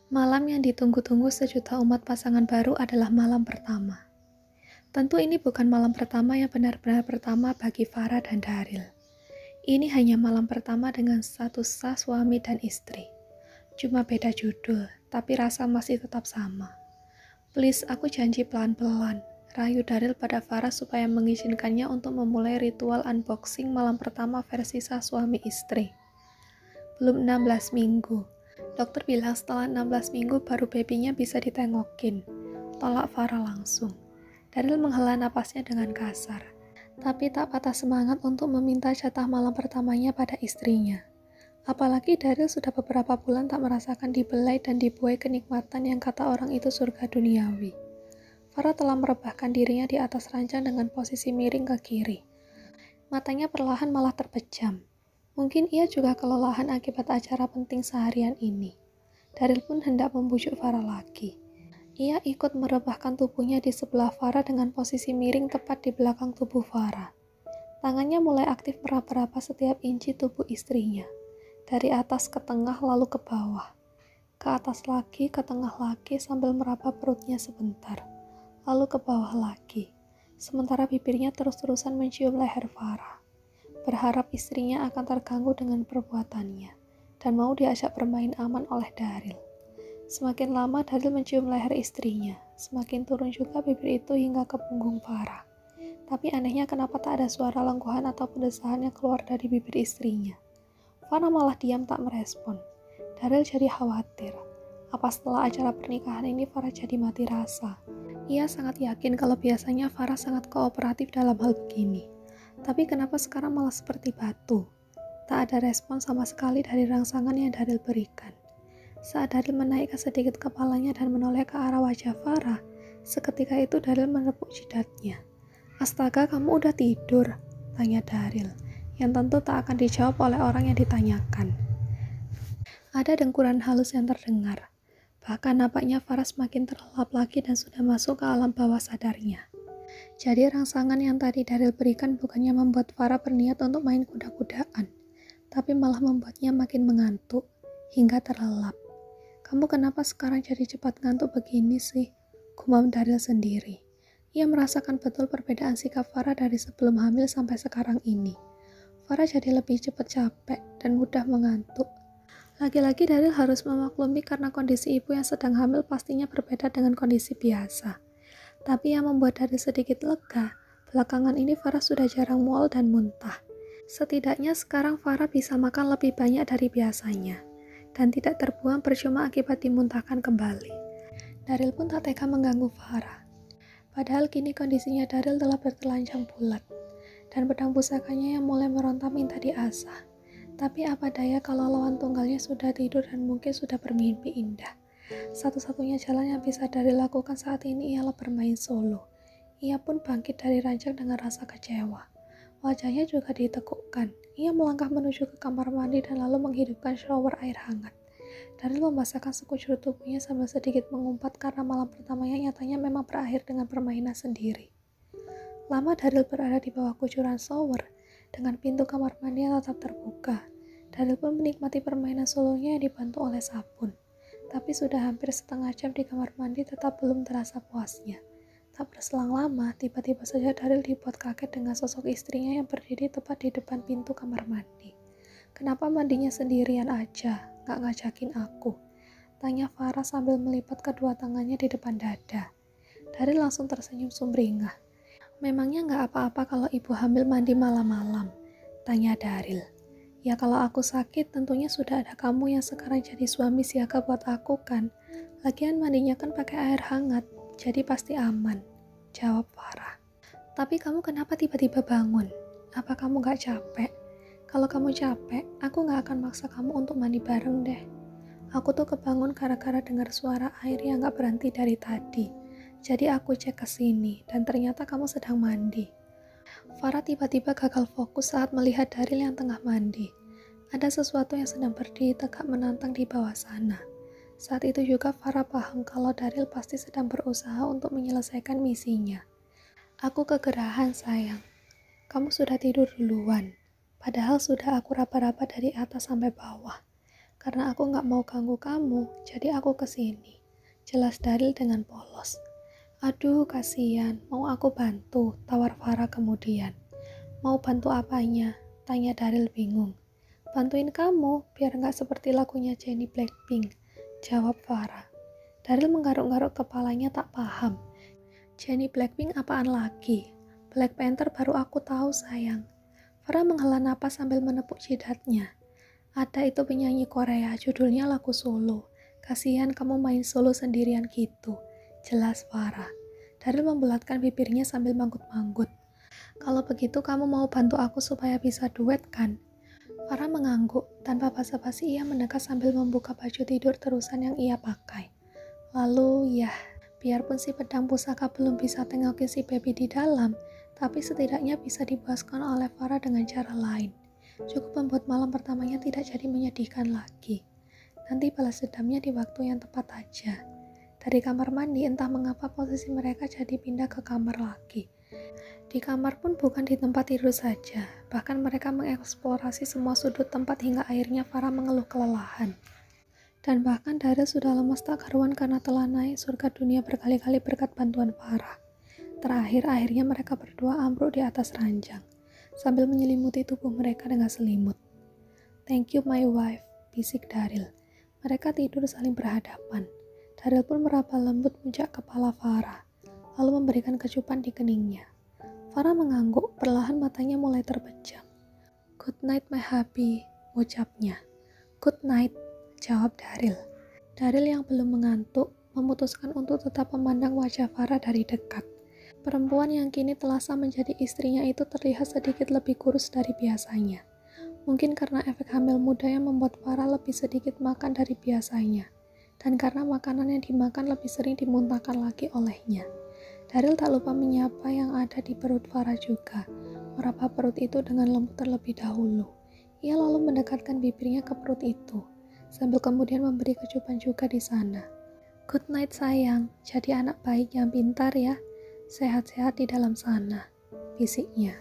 Malam yang ditunggu-tunggu sejuta umat pasangan baru adalah malam pertama. Tentu ini bukan malam pertama yang benar-benar pertama bagi Farah dan Daryl. Ini hanya malam pertama dengan status sah suami dan istri. Cuma beda judul, tapi rasa masih tetap sama. Please, aku janji pelan-pelan, rayu Daryl pada Farah supaya mengizinkannya untuk memulai ritual unboxing malam pertama versi sah suami istri. Belum 16 minggu. Dokter bilang setelah 16 minggu baru babynya bisa ditengokin. Tolak Farah langsung. Daryl menghela napasnya dengan kasar, tapi tak patah semangat untuk meminta jatah malam pertamanya pada istrinya. Apalagi Daryl sudah beberapa bulan tak merasakan dibelai dan dibuai kenikmatan yang kata orang itu surga duniawi. Farah telah merebahkan dirinya di atas ranjang dengan posisi miring ke kiri. Matanya perlahan malah terpejam. Mungkin ia juga kelelahan akibat acara penting seharian ini. Daryl pun hendak membujuk Farah lagi. Ia ikut merebahkan tubuhnya di sebelah Farah dengan posisi miring tepat di belakang tubuh Farah. Tangannya mulai aktif meraba-raba setiap inci tubuh istrinya. Dari atas ke tengah lalu ke bawah. Ke atas lagi, ke tengah lagi sambil meraba perutnya sebentar. Lalu ke bawah lagi. Sementara bibirnya terus-terusan mencium leher Farah. Berharap istrinya akan terganggu dengan perbuatannya dan mau diajak bermain aman oleh Daryl. Semakin lama Daryl mencium leher istrinya, semakin turun juga bibir itu hingga ke punggung Farah. Tapi anehnya kenapa tak ada suara lengkuhan ataupun desahan yang keluar dari bibir istrinya. Farah malah diam tak merespon. Daryl jadi khawatir. Apa setelah acara pernikahan ini Farah jadi mati rasa? Ia sangat yakin kalau biasanya Farah sangat kooperatif dalam hal begini. Tapi kenapa sekarang malah seperti batu? Tak ada respon sama sekali dari rangsangan yang Daryl berikan. Saat Daryl menaikkan sedikit kepalanya dan menoleh ke arah wajah Farah, seketika itu Daryl menepuk jidatnya. Astaga, kamu udah tidur? Tanya Daryl, yang tentu tak akan dijawab oleh orang yang ditanyakan. Ada dengkuran halus yang terdengar. Bahkan nampaknya Farah semakin terlelap lagi dan sudah masuk ke alam bawah sadarnya. Jadi rangsangan yang tadi Daryl berikan bukannya membuat Farah berniat untuk main kuda-kudaan, tapi malah membuatnya makin mengantuk, hingga terlelap. Kamu kenapa sekarang jadi cepat ngantuk begini sih? Gumam Daryl sendiri. Ia merasakan betul perbedaan sikap Farah dari sebelum hamil sampai sekarang ini. Farah jadi lebih cepat capek dan mudah mengantuk. Lagi-lagi Daryl harus memaklumi karena kondisi ibu yang sedang hamil pastinya berbeda dengan kondisi biasa. Tapi yang membuat Daryl sedikit lega, belakangan ini Farah sudah jarang mual dan muntah. Setidaknya sekarang Farah bisa makan lebih banyak dari biasanya, dan tidak terbuang percuma akibat dimuntahkan kembali. Daryl pun tak tega mengganggu Farah. Padahal kini kondisinya Daryl telah bertelanjang bulat, dan pedang pusakanya yang mulai meronta minta diasah. Tapi apa daya kalau lawan tunggalnya sudah tidur dan mungkin sudah bermimpi indah. Satu-satunya jalan yang bisa Daryl lakukan saat ini ialah bermain solo. Ia pun bangkit dari ranjang dengan rasa kecewa. Wajahnya juga ditekukkan. Ia melangkah menuju ke kamar mandi dan lalu menghidupkan shower air hangat. Daryl membasahkan sekujur tubuhnya sambil sedikit mengumpat karena malam pertamanya nyatanya memang berakhir dengan permainan sendiri. Lama Daryl berada di bawah kucuran shower, dengan pintu kamar mandi yang tetap terbuka. Daryl pun menikmati permainan solonya yang dibantu oleh sabun. Tapi sudah hampir setengah jam di kamar mandi tetap belum terasa puasnya. Tak berselang lama, tiba-tiba saja Daryl dibuat kaget dengan sosok istrinya yang berdiri tepat di depan pintu kamar mandi. Kenapa mandinya sendirian aja, gak ngajakin aku? Tanya Farah sambil melipat kedua tangannya di depan dada. Daryl langsung tersenyum sumringah. Memangnya gak apa-apa kalau ibu hamil mandi malam-malam? Tanya Daryl. Ya kalau aku sakit tentunya sudah ada kamu yang sekarang jadi suami siaga buat aku kan. Lagian mandinya kan pakai air hangat, jadi pasti aman. Jawab Farah. Tapi kamu kenapa tiba-tiba bangun? Apa kamu gak capek? Kalau kamu capek, aku gak akan maksa kamu untuk mandi bareng deh. Aku tuh kebangun gara-gara dengar suara air yang gak berhenti dari tadi. Jadi aku cek ke sini dan ternyata kamu sedang mandi. Farah tiba-tiba gagal fokus saat melihat Daryl yang tengah mandi. Ada sesuatu yang sedang berdiri tegak menantang di bawah sana. Saat itu juga Farah paham kalau Daryl pasti sedang berusaha untuk menyelesaikan misinya. Aku kegerahan sayang. Kamu sudah tidur duluan. Padahal sudah aku raba-raba dari atas sampai bawah. Karena aku nggak mau ganggu kamu, jadi aku kesini. Jelas Daryl dengan polos. Aduh, kasihan. Mau aku bantu? Tawar Farah kemudian. Mau bantu apanya? Tanya Daryl bingung. Bantuin kamu, biar nggak seperti lagunya Jennie Blackpink. Jawab Farah. Daryl menggaruk-garuk kepalanya tak paham. Jennie Blackpink apaan lagi? Black Panther baru aku tahu sayang. Farah menghela napas sambil menepuk jidatnya. Ada itu penyanyi Korea, judulnya lagu solo. Kasihan kamu main solo sendirian gitu. Jelas Farah. Daryl membulatkan bibirnya sambil manggut-manggut. Kalau begitu kamu mau bantu aku supaya bisa duet kan? Farah mengangguk. Tanpa basa-basi ia mendekat sambil membuka baju tidur terusan yang ia pakai. Lalu ya, biarpun si pedang pusaka belum bisa tengokin si baby di dalam, tapi setidaknya bisa dipuaskan oleh Farah dengan cara lain. Cukup membuat malam pertamanya tidak jadi menyedihkan lagi. Nanti balas dendamnya di waktu yang tepat aja. Dari kamar mandi entah mengapa posisi mereka jadi pindah ke kamar lagi. Di kamar pun bukan di tempat tidur saja, bahkan mereka mengeksplorasi semua sudut tempat hingga akhirnya Farah mengeluh kelelahan. Dan bahkan Daryl sudah lemas tak karuan karena telah naik surga dunia berkali-kali berkat bantuan Farah. Terakhir akhirnya mereka berdua ambruk di atas ranjang sambil menyelimuti tubuh mereka dengan selimut. Thank you my wife, bisik Daryl. Mereka tidur saling berhadapan. Daryl pun meraba lembut puncak kepala Farah, lalu memberikan kecupan di keningnya. Farah mengangguk, perlahan matanya mulai terpejam. Good night my hubby, ucapnya. Good night, jawab Daryl. Daryl yang belum mengantuk memutuskan untuk tetap memandang wajah Farah dari dekat. Perempuan yang kini telah sah menjadi istrinya itu terlihat sedikit lebih kurus dari biasanya. Mungkin karena efek hamil muda yang membuat Farah lebih sedikit makan dari biasanya. Dan karena makanan yang dimakan lebih sering dimuntahkan lagi olehnya. Daryl tak lupa menyapa yang ada di perut Farah juga. Meraba perut itu dengan lembut terlebih dahulu. Ia lalu mendekatkan bibirnya ke perut itu, sambil kemudian memberi kecupan juga di sana. Good night sayang, jadi anak baik yang pintar ya. Sehat-sehat di dalam sana, bisiknya.